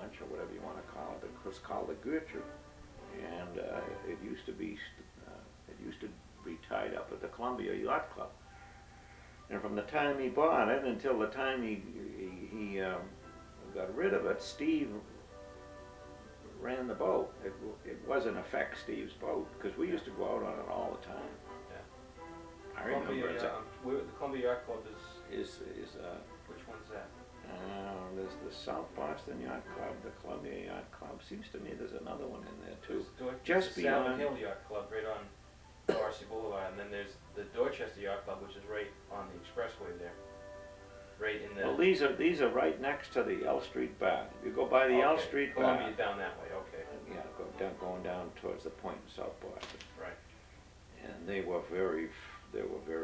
branch or whatever you want to call it. It was called the Gertrude, and it used to be tied up at the Columbia Yacht Club. And from the time he bought it until the time he got rid of it, Steve ran the boat. It was in effect Steve's boat because we used to go out on it all the time. Yeah. I remember it. The Columbia Yacht Club Is which one's that? there's the South Boston Yacht Club, the Columbia Yacht Club. Seems to me there's another one in there too. Just the Salmon Hill Yacht Club right on Marcy Boulevard, and then there's the Dorchester Yacht Club, which is right on the expressway there. Right in the... Well, these are right next to the L Street bar. If you go by the L Street bar... Columbia down that way, okay. Yeah, going down towards the point in South Boston. Right. And they were very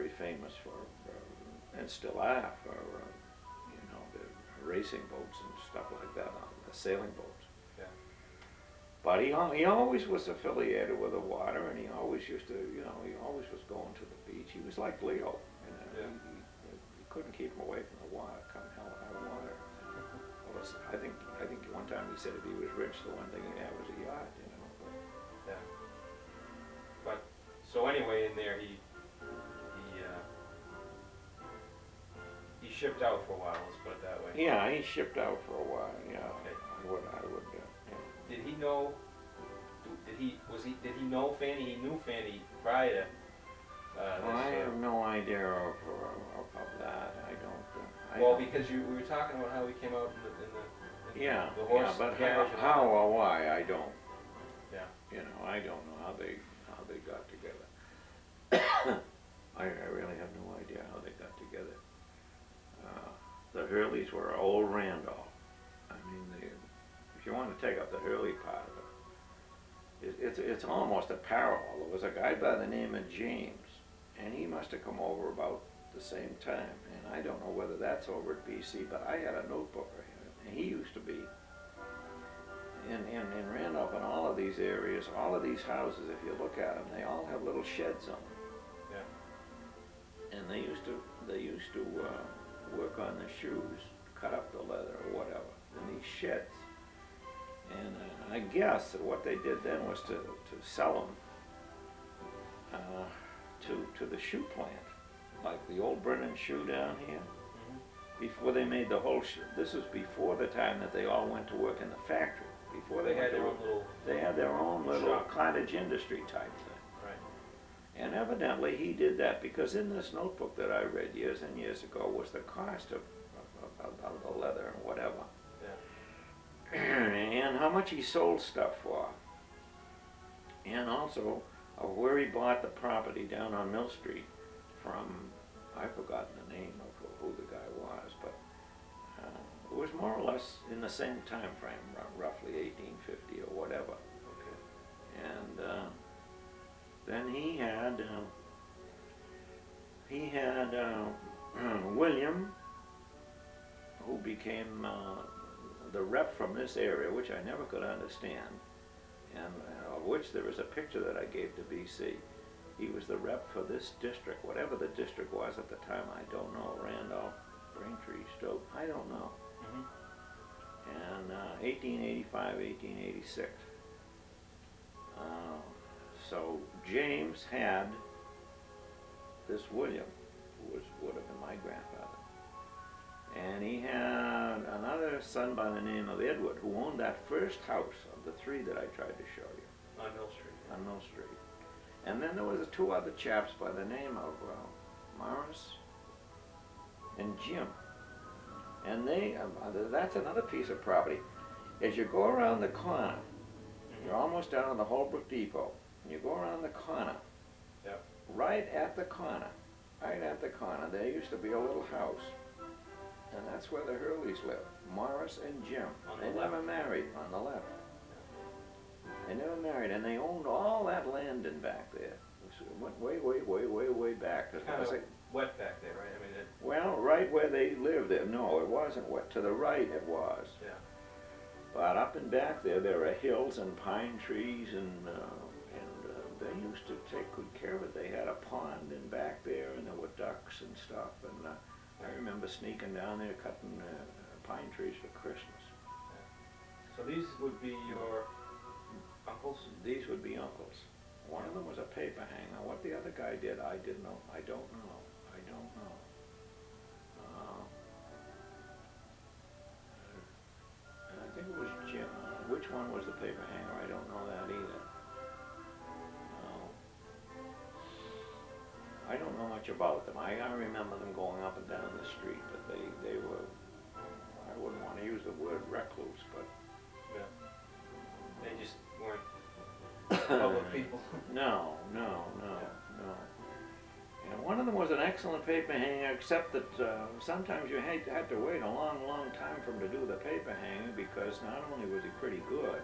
famous for, and still are, for, the racing boats and stuff like that, the sailing boats. Yeah. But he always was affiliated with the water, and he always used to, he always was going to the beach. He was like Leo, Yeah. He couldn't keep him away from the water, come hell or high water. Well, I think one time he said if he was rich, the one thing he'd have was a yacht, But. Yeah. But so anyway, in there he shipped out for a while. Let's put it that way. Yeah, he shipped out for a while. Yeah. Okay. I would. Yeah. Did he know? Did he know Fanny? He knew Fanny prior to. I have no idea of that. I don't. Well, because we were talking about how he came out in the horse but carriage. how or why, I don't. Yeah. I don't know how they got together. I really have no idea how they got together. The Hurleys were old Randolph. I mean, if you want to take up the Hurley part of it, it's almost a parallel. There was a guy by the name of James, and he must have come over about the same time. And I don't know whether that's over at BC, but I had a notebook of him, and he used to be in Randolph and all of these areas, all of these houses. If you look at them, they all have little sheds on them. Yeah. And they used to work on the shoes, cut up the leather or whatever in these sheds. And I guess that what they did then was to sell them to the shoe plant, like the old Brennan shoe down here. Mm-hmm. Before they made the whole shoe. This was before the time that they all went to work in the factory. Before they had their own little. They had their own little shop. cottage industry type thing. Right. And evidently he did that because in this notebook that I read years and years ago was the cost of the leather and whatever. Yeah. And how much he sold stuff for. And also where he bought the property down on Mill Street from, I've forgotten the name of who the guy was, but it was more or less in the same time frame, roughly 1850 or whatever. Okay. And then he had William, who became the rep from this area, which I never could understand, and of which there is a picture that I gave to BC. He was the rep for this district, whatever the district was at the time, I don't know, Randolph, Braintree, Stoke, I don't know. Mm-hmm. And 1885, 1886. So James had this William, who would have been my grandfather. And he had another son by the name of Edward, who owned that first house of the three that I tried to show you. On Mill Street. On Mill Street. And then there was two other chaps by the name of Morris and Jim. And that's another piece of property. As you go around the corner, you're almost down on the Holbrook Depot, and you go around the corner, Yep. right at the corner, there used to be a little house. And that's where the Hurleys lived, Morris and Jim. They never married, on the left. They never married, and they owned all that land in back there. It went way back. Kind of wet back there, right? I mean, well, right where they lived there. No, it wasn't wet. To the right it was. Yeah. But up and back there are hills and pine trees, and they used to take good care of it. They had a pond in back there, and there were ducks and stuff. And I remember sneaking down there cutting pine trees for Christmas. So these would be your uncles? These would be uncles. One of them was a paper hanger. What the other guy did, I didn't know. I don't know. I don't know. And I think it was Jim. Which one was the paper hanger? I don't know that either. I don't know much about them. I remember them going up and down the street, but they were, I wouldn't want to use the word recluse, but Yeah. They just weren't public people. no. And one of them was an excellent paper hanger, except that sometimes you had to wait a long time for him to do the paper hanger, because not only was he pretty good,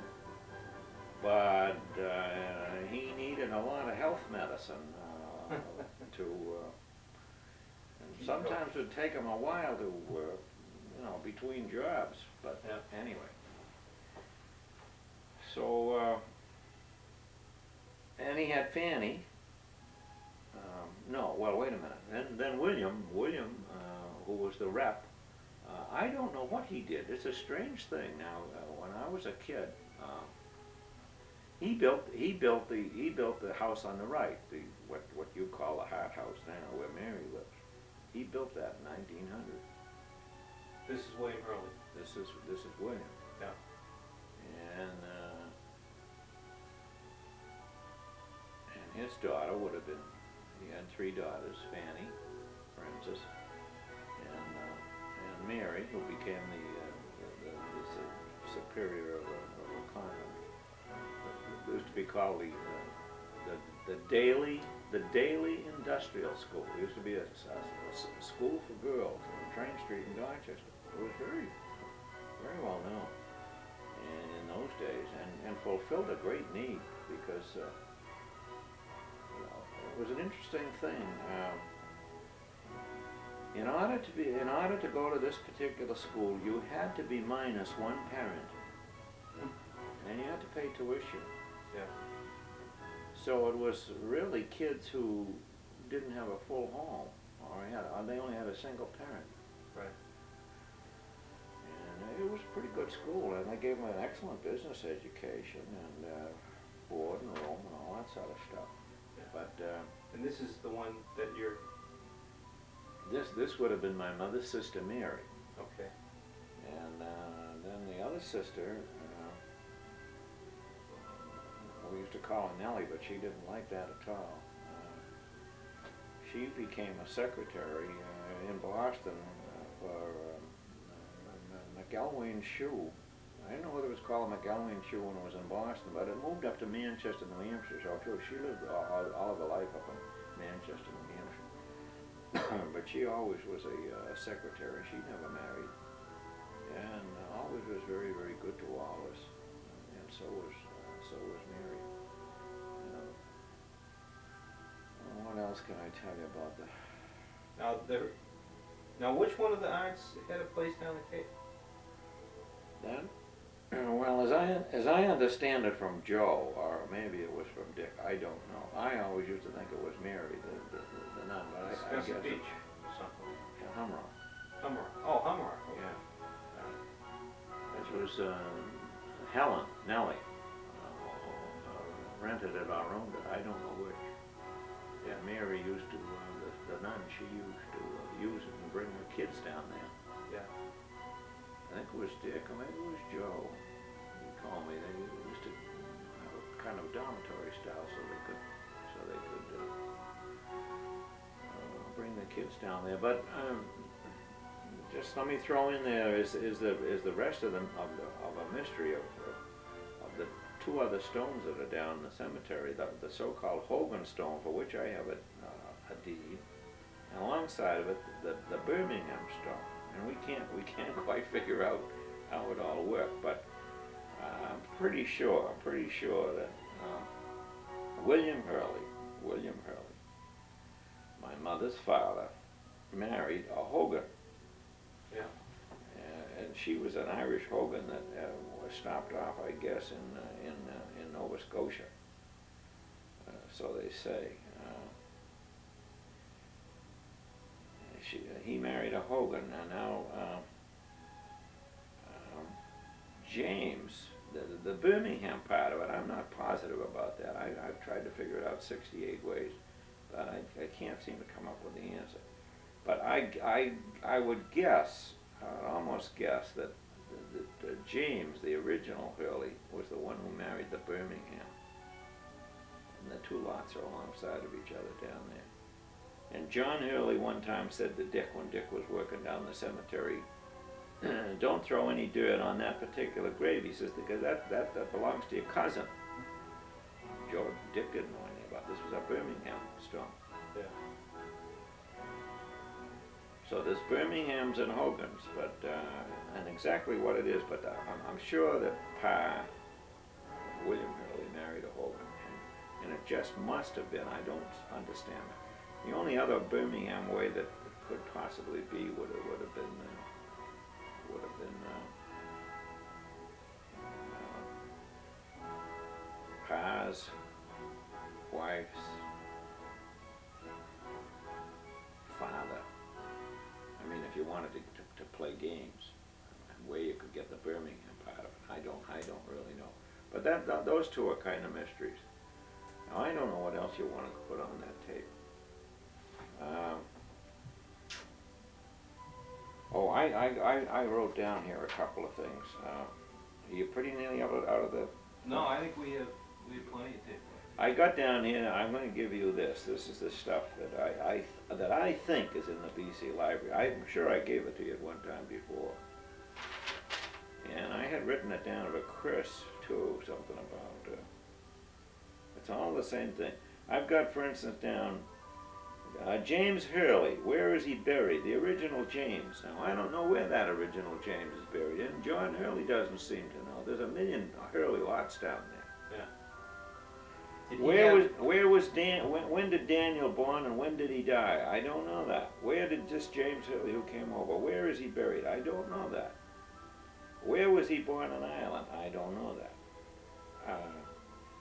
but he needed a lot of health medicine to, and sometimes it would take him a while to, between jobs, but anyway. So, and he had Fanny. No, well, wait a minute. Then William, who was the rep, I don't know what he did. It's a strange thing. Now, when I was a kid, he built the house on the right, what you call the Hart house now, where Mary lives. He built that in 1900. This is William Hurley. This is William. Yeah. And his daughter would have been. He had 3 daughters: Fanny, Frances, and Mary, who became the superior of a convent. It used to be called the Daily Industrial School. It used to be a school for girls on Train Street in Dorchester. It was very well known in those days, and fulfilled a great need, because it was an interesting thing. In order to go to this particular school, you had to be minus one parent, and you had to pay tuition. Yeah. So it was really kids who didn't have a full home, or they only had a single parent. Right. And it was a pretty good school, and they gave them an excellent business education, and board and room and all that sort of stuff. Yeah. But And this is the one that you're. this would have been my mother's sister Mary, Okay. and then the other sister, we used to call her Nellie, but she didn't like that at all. She became a secretary in Boston for McElwain Shoe. I didn't know whether it was called McElwain Shoe when it was in Boston, but it moved up to Manchester, New Hampshire. So she lived all of her life up in Manchester, New Hampshire. But she always was a secretary. She never married, and always was very good to all of us. And so was Mary. What else can I tell you about that? Now which one of the Arts had a place down the Cape? Then, well, as I understand it from Joe, or maybe it was from Dick, I don't know. I always used to think it was Mary, the nun, but I guess Spencer Beach it's or something. Humrock. Humrock. Oh, Humrock. Okay. Yeah. This was Nellie, rented it or owned it. I don't know which. Yeah, Mary used to, the nun, she used to use it and bring her kids down there. Yeah. I think it was Dick, or maybe it was Joe. He told me they used to have a kind of dormitory style, so they could bring the kids down there. But just let me throw in there is the rest of a mystery of the 2 other stones that are down in the cemetery. The so-called Hogan stone, for which I have a deed, and alongside of it the Birmingham stone. And we can't quite figure out how it all worked, but I'm pretty sure that William Hurley, my mother's father, married a Hogan. Yeah. And she was an Irish Hogan that was stopped off, I guess, in Nova Scotia. So they say. He married a Hogan, and now James, the Birmingham part of it, I'm not positive about that. I've tried to figure it out 68 ways, but I can't seem to come up with the answer. But I would guess, I'd almost guess that James, the original Hurley, was the one who married the Birmingham. And the two lots are alongside of each other down there. And John Hurley one time said to Dick, when Dick was working down the cemetery, don't throw any dirt on that particular grave, he says, because that belongs to your cousin. Dick didn't know anything about this. Was a Birmingham stone. Yeah. So there's Birminghams and Hogans, but and exactly what it is, but I'm sure that Pa, William Hurley, married a Hogan, and it just must have been. I don't understand it. The only other Birmingham way that it could possibly be would have been Pa's wife's father. I mean, if you wanted to play games, and where you could get the Birmingham part of it, I don't really know. But those two are kind of mysteries. Now, I don't know what else you want to put on that tape. I wrote down here a couple of things. Are you pretty nearly out of the... No, I think we have plenty of tape. I got down here, I'm going to give you this. This is the stuff that I think is in the BC Library. I'm sure I gave it to you at one time before. And I had written it down to Chris, too, something about... it's all the same thing. I've got, for instance, down James Hurley. Where is he buried? The original James. Now, I don't know where that original James is buried, and John Hurley doesn't seem to know. There's a million Hurley lots down there. Yeah. Where was Dan? When did Daniel born and when did he die? I don't know that. Where did this James Hurley who came over? Where is he buried? I don't know that. Where was he born in Ireland? I don't know that.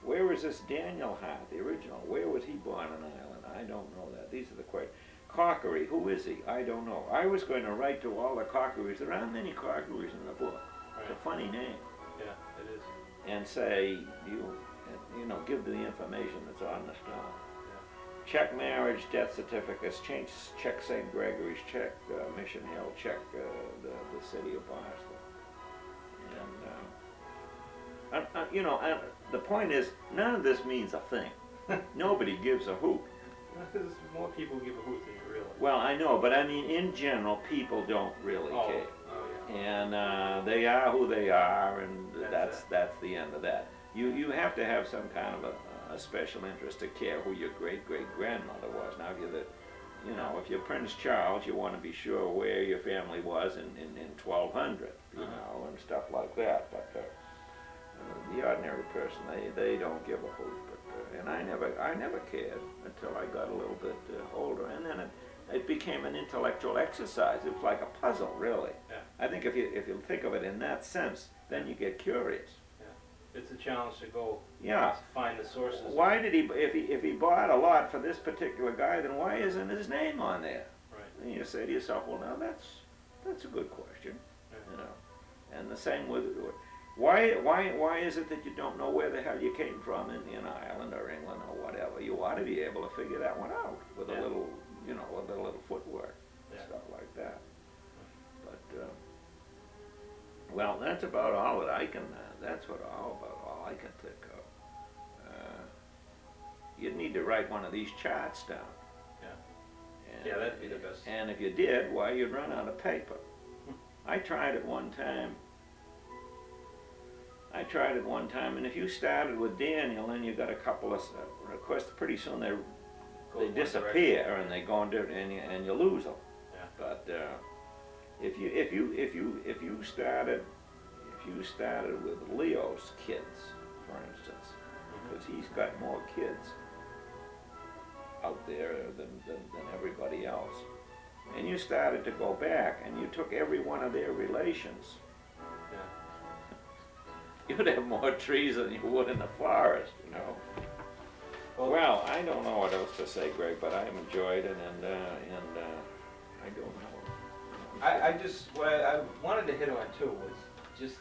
Where was this Daniel Hart, the original? Where was he born in Ireland? I don't know that. These are the questions. Cockery, who is he? I don't know. I was going to write to all the Cockeries. There aren't many Cockeries in the book. Right. It's a funny name. Yeah, it is. And say, give the information that's on the stone. Yeah. Check marriage, death certificates, check St. Gregory's, check Mission Hill, check the city of Boston. And, the point is, none of this means a thing. Nobody gives a hoot. There's more people give a hoot than you realize. Well, I know, but I mean, in general, people don't really care. Oh, yeah. And they are who they are, and that's the end of that. You have to have some kind of a special interest to care who your great-great-grandmother was. Now, if you're Prince Charles, you want to be sure where your family was in 1200, and stuff like that. But the ordinary person, they don't give a hoot. But and I never cared until I got a little bit older, and then it became an intellectual exercise. It was like a puzzle, really. Yeah. I think if you think of it in that sense, then you get curious. It's a challenge to go Yeah. to find the sources. Why did he, if he bought a lot for this particular guy, then why isn't his name on there? Right. And you say to yourself, well, now that's a good question, Yeah. And the same with, why is it that you don't know where the hell you came from in Ireland or England or whatever? You ought to be able to figure that one out with a little, with a little footwork, stuff like that. But, well, that's about all that I can, all I can think of. You'd need to write one of these charts down. Yeah, that'd be the best. And if you did, why, you'd run out of paper. I tried it one time, and if you started with Daniel, then you got a couple of course, pretty soon they disappear and they go into, and you lose them. Yeah. But if you started with Leo's kids, for instance, because he's got more kids out there than everybody else, and you started to go back and you took every one of their relations, you'd have more trees than you would in the forest, Well, I don't know what else to say, Greg, but I've enjoyed it, and I don't know. What I wanted to hit on too was just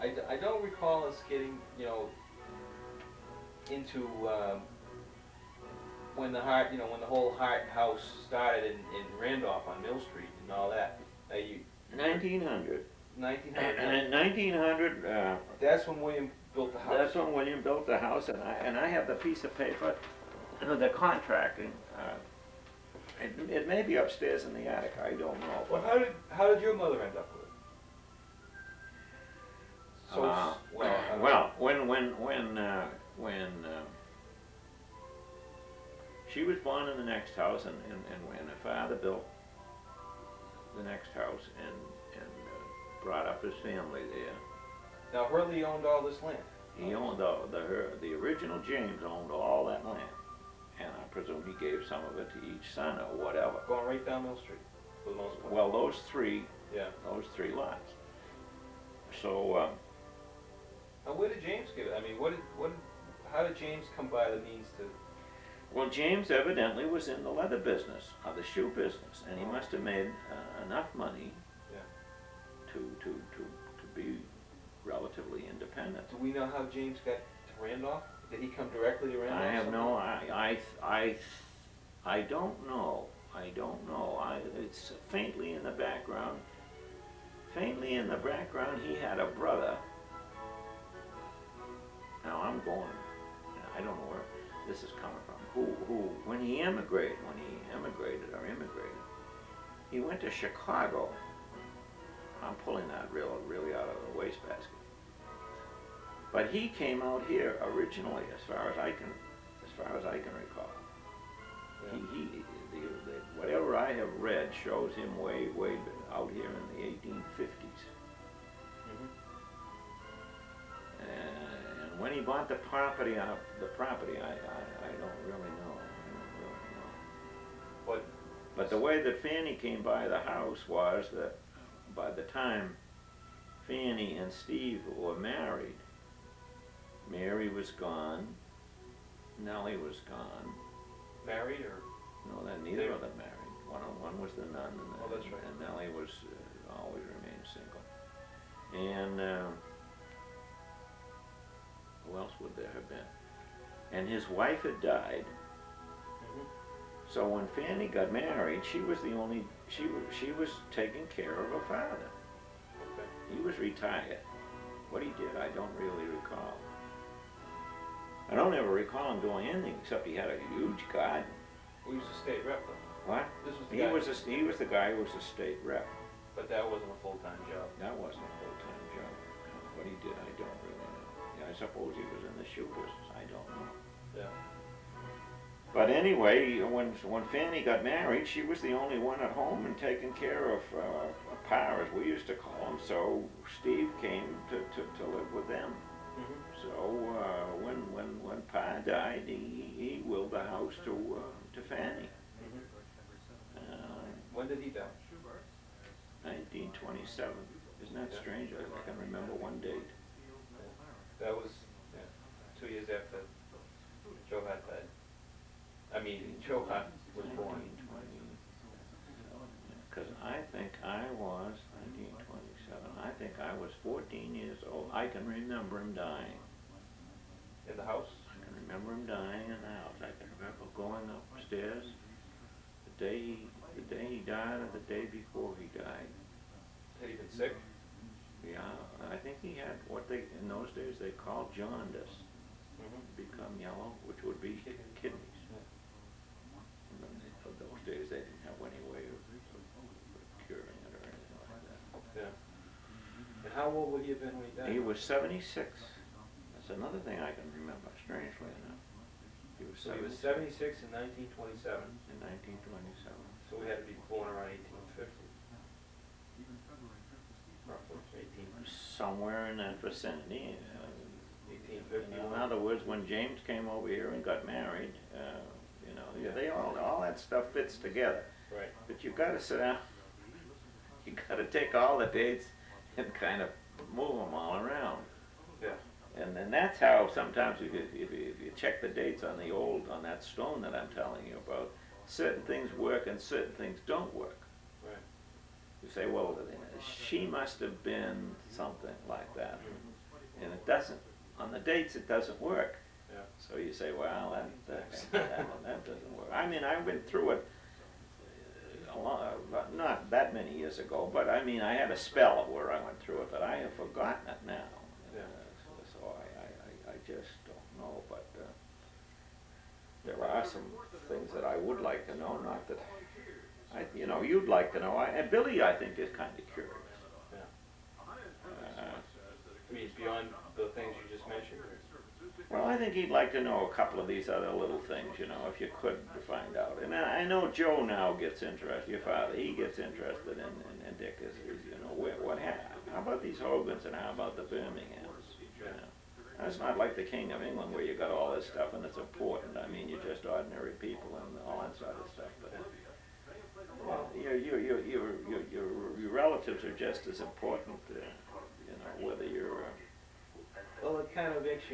I don't recall us getting, into, when the Hart, when the whole Hart house started in Randolph on Mill Street and all that. 1900. 1900. And in 1900, That's when William built the house. that's when William built the house, and I have the piece of paper, the contracting. It may be upstairs in the attic, I don't know. Well, But how did your mother end up with it? So, well, when she was born in the next house, and when her father built the next house and brought up his family there, now Hurley owned all this land. he owned the original James owned all that land, and I presume he gave some of it to each son or whatever. Going right down Mill Street, for the most part. Well, those three Yeah. lots. So. Now, where did James get it? I mean, how did James come by the means to? Well, James evidently was in the leather business, or the shoe business, and he must have made enough money to be relatively independent. Do we know how James got to Randolph? Did he come directly to Randolph? I have no, I don't know. I don't know. It's faintly in the background. Faintly in the background, he had a brother. Now I'm going, I don't know where this is coming from. Who, when he immigrated, he went to Chicago. I'm pulling that really out of the wastebasket. But he came out here originally, as far as I can recall. Yeah. Whatever I have read shows him way out here in the 1850s. Mm-hmm. And when he bought the property, I don't really know. But the way that Fanny came by the house was that by the time Fanny and Steve were married, Mary was gone, Nellie was gone. Married or? No, that neither of them married. One was the nun, Oh, that's right. and Nellie was always remained single. And who else would there have been? And his wife had died. Mm-hmm. So when Fanny got married, she was taking care of her father. Okay. He was retired. What he did, I don't really recall. I don't ever recall him doing anything except he had a huge garden. He was a state rep though. What? This was the He guy. was the guy who was a state rep. But that wasn't a full-time job. That wasn't a full-time job. What he did, I don't really know. Yeah, I suppose he was in the shoe business. I don't know. Yeah. But anyway, when Fanny got married, she was the only one at home and taking care of Pa, as we used to call him. So Steve came to live with them. Mm-hmm. So when Pa died, he willed the house to Fanny. Mm-hmm. When did he die? 1927. Isn't that strange? I can remember one date. That was 2 years after Joe Hart died. I mean, Joe Hart was born. Because I think I was 1927. I think I was 14 years old. I can remember him dying. In the house? I can remember him dying in the house. I can remember going upstairs the day he died or the day before he died. Had he been sick? Yeah, I think he had what in those days they called jaundice. Mm-hmm. Become yellow, which would be kidneys. In those days they didn't have any way of curing it or anything like that. Yeah. And how old would he have been when he died? He was 76. That's another thing I can remember, strangely enough. He was So he was 76 in 1927. in 1927. So we had to be born around 1850. Roughly 18. Somewhere in that vicinity. 1850. In other words, when James came over here and got married, they all that stuff fits together. Right. But you've got to sit down. You got to take all the dates and kind of move them all around. Yeah. And that's how sometimes if you check the dates on that stone that I'm telling you about, certain things work and certain things don't work. Right. You say, well, she must have been something like that. Mhm. And it doesn't, on the dates, it doesn't work. Yeah. So you say, well, that doesn't work. I mean, I went through it not that many years ago, but I mean, I had a spell where I went through it, but I have forgotten it now. Yeah. So I just don't know, but there are some things that I would like to know, not that, you'd like to know. And Billy, I think, is kind of curious. Yeah. Uh, I mean, beyond the things you just mentioned. Well, I think he'd like to know a couple of these other little things, if you could find out. And I know Joe now gets interested, your father, he gets interested in Dick, what happened? How about these Hogans and how about the Birminghams? That's not like the King of England where you got all this stuff and it's important. I mean, you're just ordinary people and all that sort of stuff. But your relatives are just as important, whether you're... Well, it kind of makes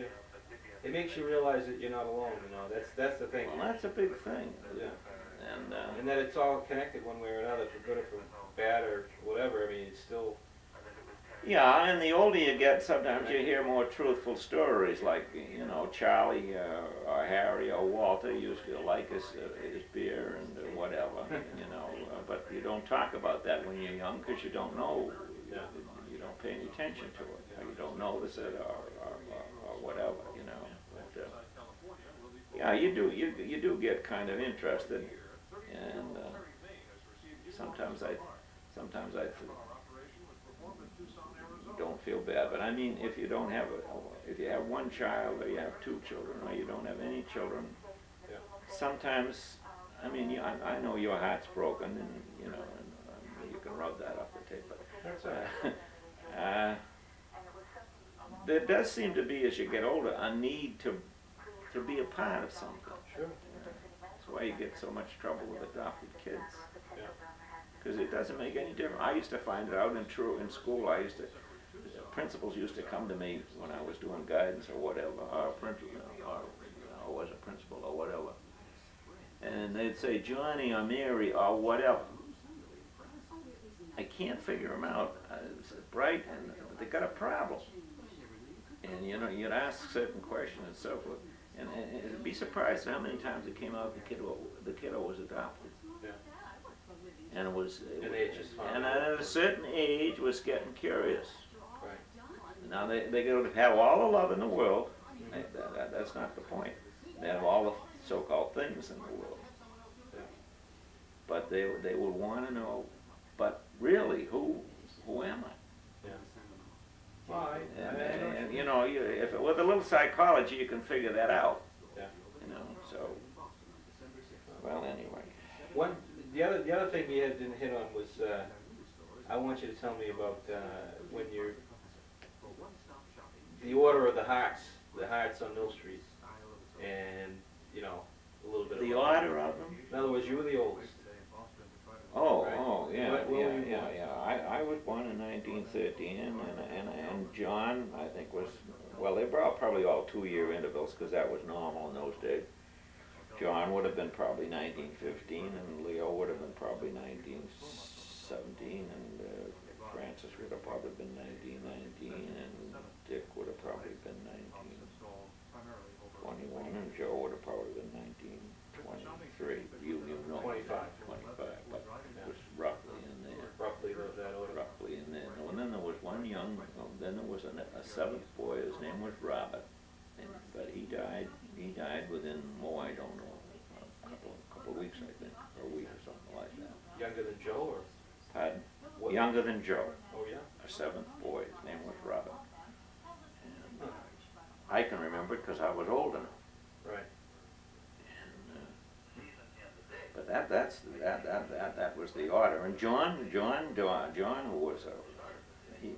you realize that you're not alone, that's the thing. Well, that's a big thing. Yeah. And And that it's all connected one way or another, for good or for bad or whatever, I mean, it's still... Yeah, and the older you get, sometimes you hear more truthful stories, like, Charlie or Harry or Walter used to like his beer and whatever, but you don't talk about that when you're young because you don't know, Yeah. you don't pay any attention to it, or you don't notice it or whatever, But, yeah, you do get kind of interested, and sometimes I don't feel bad, but I mean, if you have one child or you have two children or you don't have any children, Yeah. sometimes, I mean, I know your heart's broken, and you can rub that off the tape, but That's all right. there does seem to be, as you get older, a need to be a part of something. Sure. That's why you get so much trouble with adopted kids. Yeah. Because it doesn't make any difference. I used to find it out in school. Principals used to come to me when I was doing guidance or whatever, or was a principal or whatever, and they'd say Johnny or Mary or whatever. I can't figure them out. It's bright, and they got a problem. And you'd ask certain questions and so forth, and it'd be surprised how many times it came out the kiddo was adopted. Yeah. And it was, And they just found and out. at a certain age was getting curious. Right. Now they could have all the love in the world. That's not the point. They have all the so-called things in the world, Yeah. but they would want to know. But really, who am I? Yeah. Well, If with a little psychology, you can figure that out. Yeah. So. Well, anyway. The other thing we didn't hit on was, I want you to tell me about when the order of the Harts on Mill Street, and a little bit. The order of them. In other words, you were the oldest. Oh, yeah, When were you born? I was born in 1913, and John, I think, they were probably all 2-year intervals, because that was normal in those days. John would have been probably 1915, and Leo would have been probably 1917, and Francis would have probably been 1919, and Dick would have probably been 1921, and Joe would have probably been 1923. You know 25. 25, but it was roughly in there. Roughly that order. Roughly in there. And then there was one then there was a seventh boy. His name was Robert, but he died within, I don't know, a couple of weeks, I think, or a week or something like that. Younger than Joe, or? Pardon? What? Younger than Joe. Oh, yeah? A seventh boy. His name was Robert. And I can remember it because I was old enough. Right. But that was the order. And John, who was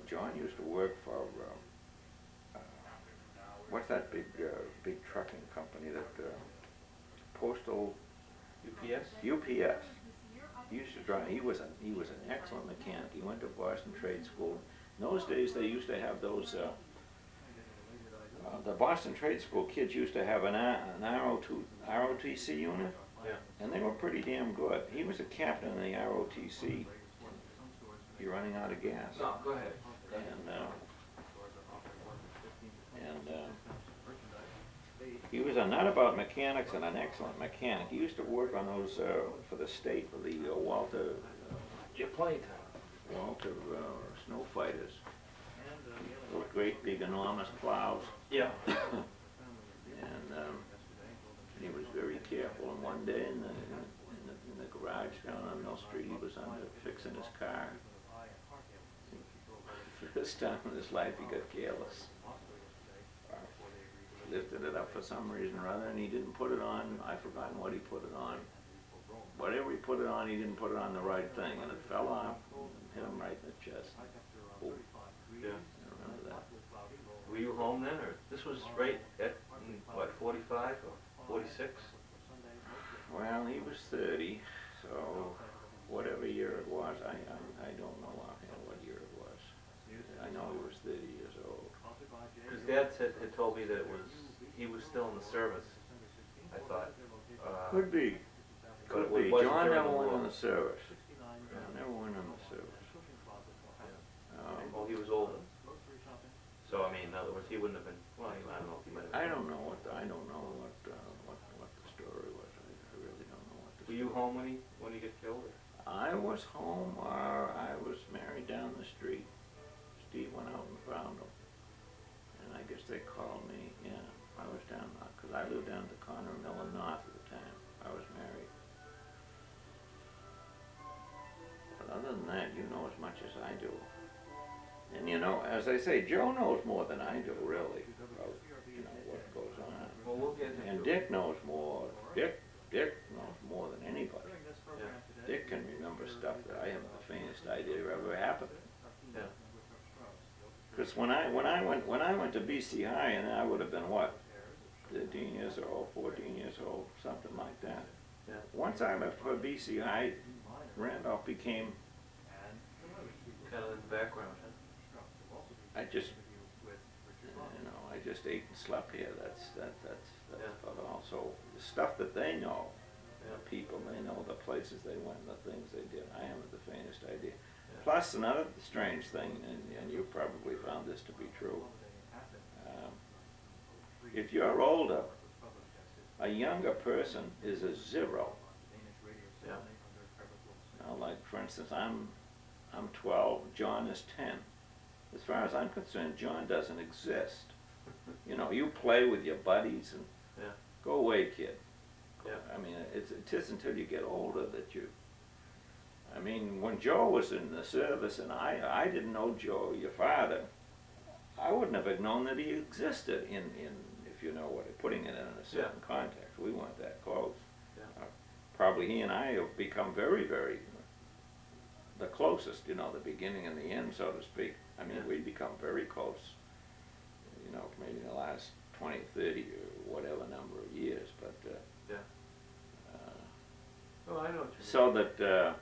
John used to work for what's that big trucking company that postal UPS? UPS. He used to drive. He was an excellent mechanic. He went to Boston Trade School. In those days, they used to have those. The Boston Trade School kids used to have an ROTC unit. Yeah. And they were pretty damn good. He was a captain in the ROTC. you're running out of gas. No, go ahead. And he was a nut about mechanics and an excellent mechanic. He used to work on those for the state, for the Walter Your playtime. snow fighters. Those great big enormous plows. Yeah. And he was very careful. And one day in the garage down on Mill Street, he was fixing his car. First time in his life he got careless. Lifted it up for some reason or other, and he didn't put it on. I've forgotten what he put it on. Whatever he put it on, he didn't put it on the right thing, and it fell off and hit him right in the chest. Oh, Yeah. I remember that. Were you home then, or this was right at what, 45 or 46? Well, he was 30, so whatever year it was, I don't know offhand what year it was. I know he was 30 years old. Because Dad had told me that he was still in the service. I thought. Could be. But Could it be. wasn't John during never the went war. in the service. John never went in the service. Well, he was older. So I mean, in other words, he wouldn't have been. Well, I don't know if he might have. I don't know what the story was. I really don't know what the Were you home when he got killed? Or? I was home, or I was married down the street. Steve went out and found him. And I guess they called me, yeah. I was down, because I lived down at the corner of Mill and North at the time. I was married. But other than that, you know as much as I do. And you know, as I say, Joe knows more than I do, really, about, you know, what goes on. Well, we'll get into And it. Dick knows more. Dick knows more than anybody. Yeah. Dick can remember stuff that I haven't the faintest idea ever happened. Yeah. Because when I went to BC High, and I would have been what, 13 years old, 14 years old, something like that. Yeah. Once I left for BC High, Randolph became. Kind of in the background, huh? I just, you know, I just ate and slept here. That's Yeah. about all. So the stuff that they know, Yeah. the people they know, the places they went, the things they did, I haven't the faintest idea. Yeah. Plus another strange thing, and you probably found this to be true. If you're older, a younger person is a zero. Yeah. Now, like for instance, I'm 12, John is 10. As far as I'm concerned, John doesn't exist. You know, you play with your buddies and Yeah. go away, kid. Yeah. I mean, it is until you get older that you. I mean, when Joe was in the service and I didn't know Joe, your father, I wouldn't have known that he existed in if you know what, putting it in a certain context. We weren't that close. Yeah. Probably he and I have become very, very the closest, you know, the beginning and the end, so to speak. I mean, Yeah. we've become very close, you know, maybe in the last 20, 30 or whatever number of years, but Yeah. Oh, I know what you mean. so that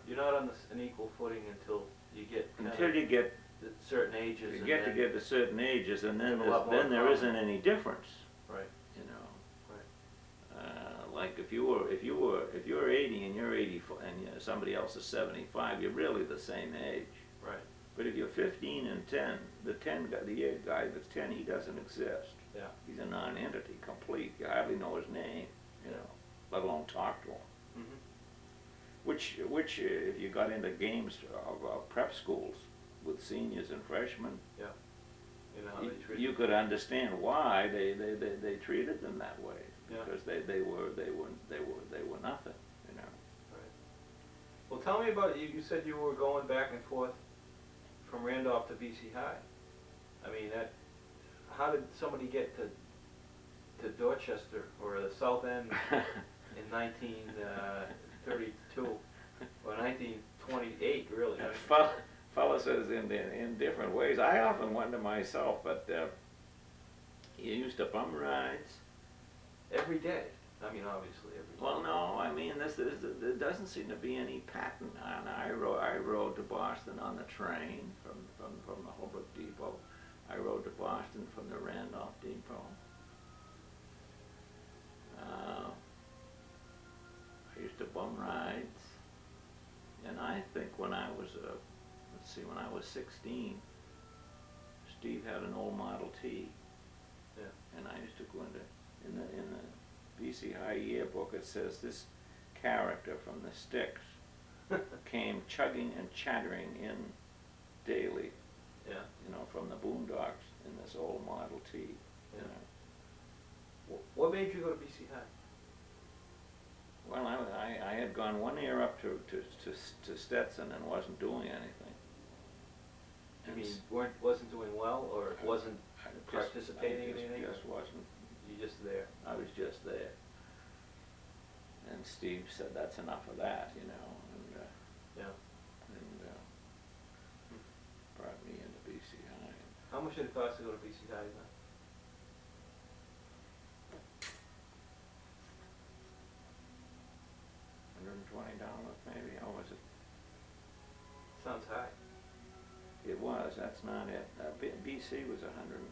You're not on an equal footing until you get until you get certain ages. you get to get to certain ages, and then have a lot more there common. isn't any difference, Right. you know. Right. Like if you're 80 and you're 84 and somebody else is 75, you're really the same age. Right. But if you're 15 and 10, the 10 guy, the guy that's 10, he doesn't exist. Yeah. He's a non-entity, complete. You hardly know his name, you know, let alone talk to him. Mm-hmm. Which, if you got into games of prep schools with seniors and freshmen, Yeah. You know how they treat you could understand why they treated them that way. Yeah. Because they were nothing, you know. Right. Well, tell me about it. You said you were going back and forth from Randolph to BC High. I mean, how did somebody get to Dorchester or the South End in 1932 or 1928? Really? I mean, Fella says in different ways. I often wonder myself, but you used to bum rides. every day. I mean, obviously every day. Well, no, I mean there doesn't seem to be any pattern. And I rode to Boston on the train from the Holbrook Depot. I rode to Boston from the Randolph Depot. I used to bum rides, and I think when I was see, when I was 16, Steve had an old Model T. Yeah. And I used to go in the BC High yearbook, it says this character from the Sticks came chugging and chattering in daily, Yeah. you know, from the boondocks in this old Model T. Yeah. You know. What made you go to BC High? Well, I had gone one year up to Stetson and wasn't doing anything. You And mean wasn't doing well, or wasn't participating in I anything? just wasn't. You just there? I was just there. And Steve said, that's enough of that, you know, and Yeah. brought me into BC High. How much did it cost to go to BC High then? $120 maybe, or was it? Sounds high. It was, that's not it. BC was 120.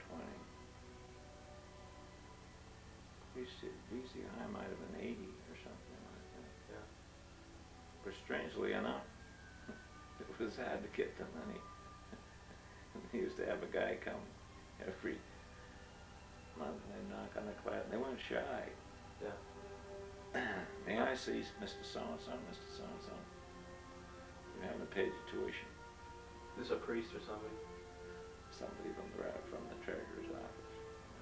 BC High might have been 80 or something like that. Yeah. But strangely enough, it was hard to get the money. They used to have a guy come every month and they'd knock on the class, and they weren't shy. Yeah. May I see Mr. So-and-so, Mr. So-and-so? You haven't paid your tuition. This a priest or something? Somebody from the treasurer's office.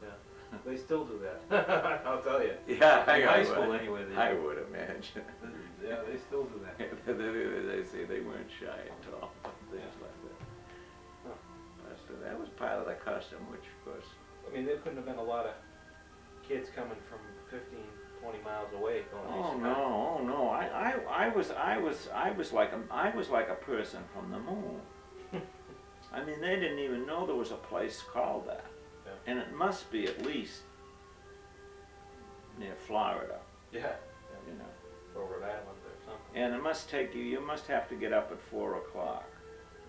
Yeah. They still do that. I'll tell you. Yeah, In high school anyway. I would imagine. Yeah, they still do that. They say they weren't shy at all, things like that. Huh. But that was part of the custom, which of course. I mean, there couldn't have been a lot of kids coming from 15, 20 miles away going to BC High. Oh no! I was like a person from the moon. I mean, they didn't even know there was a place called that. Yeah. And it must be at least near Florida, Yeah. you know. Or Rhode Island or something. And it must take you, you must have to get up at 4 o'clock,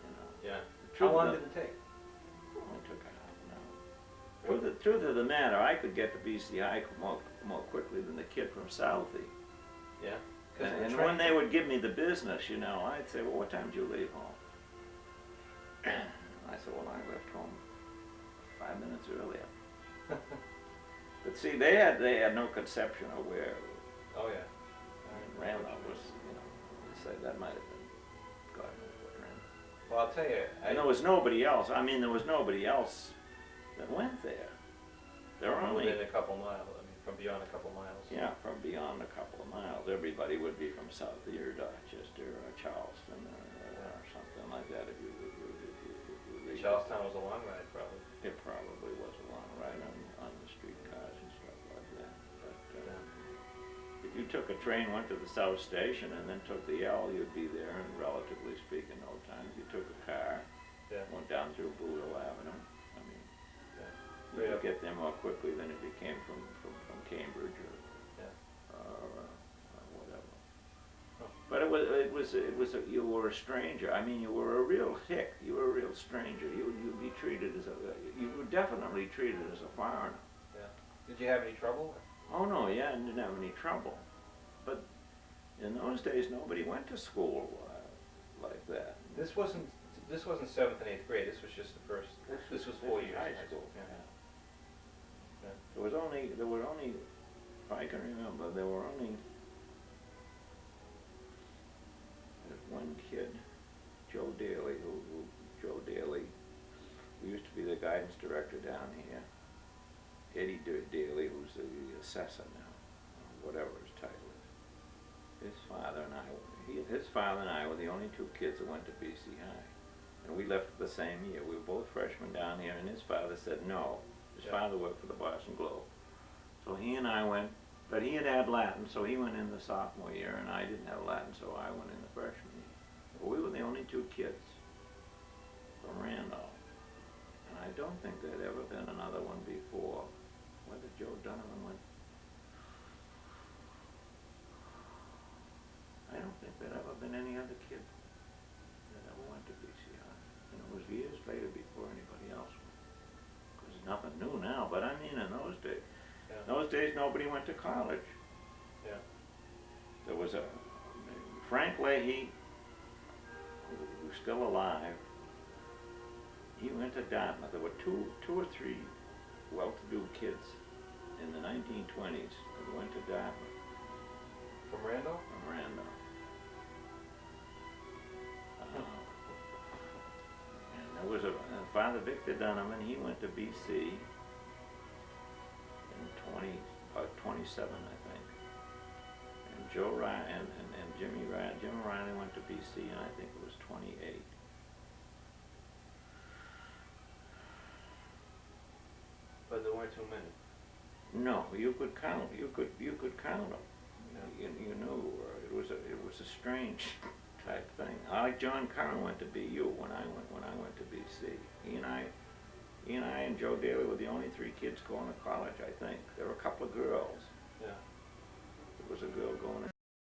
you know. Yeah. Truth How long of did it take? the- It took a half an hour. Truth of the matter, I could get to BC High more quickly than the kid from Southie. Yeah. 'Cause of the And train. when they would give me the business, you know, I'd say, well, what time did you leave home? I said, well, I left home 5 minutes earlier. But see, they had no conception of where. Oh yeah. Randolph was, you know, say that might have been God knows what Randolph. Well, I'll tell you. And there was nobody else. I mean, there was nobody else that went there. There were only, within a couple miles. I mean, from beyond a couple miles. yeah, from beyond a couple of miles. Everybody would be from Southie or Dorchester or Charleston or something like that. If you Charlestown was a long ride, probably. It probably was a long ride on the streetcars and stuff like that. But if you took a train, went to the South Station, and then took the L, you'd be there in relatively speaking no time. If you took a car, Yeah. went down through Boodle Avenue, I mean, Yeah. you Right could up. get there more quickly than if you came from Cambridge Yeah. or whatever. Oh. But you were a stranger. I mean, you were a real hick. You were a real stranger. You'd be treated as you were definitely treated as a foreigner. Yeah. Did you have any trouble? Oh no, yeah, I didn't have any trouble. But in those days, nobody went to school like that. This wasn't 7th and 8th grade. This was just the first. This was 4 years high in school. Yeah. Yeah. There were only, if I can remember, there were only one kid, Joe Daly, Joe Daly, who used to be the guidance director down here. Eddie Daly, who's the assessor now, whatever his title is. His father and I were the only 2 kids that went to BC High. And we left the same year. We were both freshmen down here, and his father said no. His father worked for the Boston Globe. So he and I went, but he had Latin, so he went in the sophomore year, and I didn't have Latin, so I went in the freshman year. But we were the only 2 kids from Randolph. And I don't think there'd ever been another one before. Whether Joe Donovan went, I don't think there'd ever been any other kid that ever went to BC High. And it was years later before anybody else went. Because there's nothing new now, but I mean in those days. Yeah. In those days nobody went to college. Yeah. There was Frank Leahy, who's still alive, he went to Dartmouth. There were two or three well-to-do kids in the 1920s who went to Dartmouth From Randolph? from Randolph. And there was Father Victor Donovan, he went to BC in about 27, I think. And Joe Ryan and Jim Riley went to BC, and I think it was 28. But there weren't too many. No, you could count. You could count them. Yeah. You knew it was a strange type thing. I like John Curran went to BU when I went to BC. He and I and Joe Daly were the only three kids going to college. I think there were a couple of girls. Yeah. There was a girl going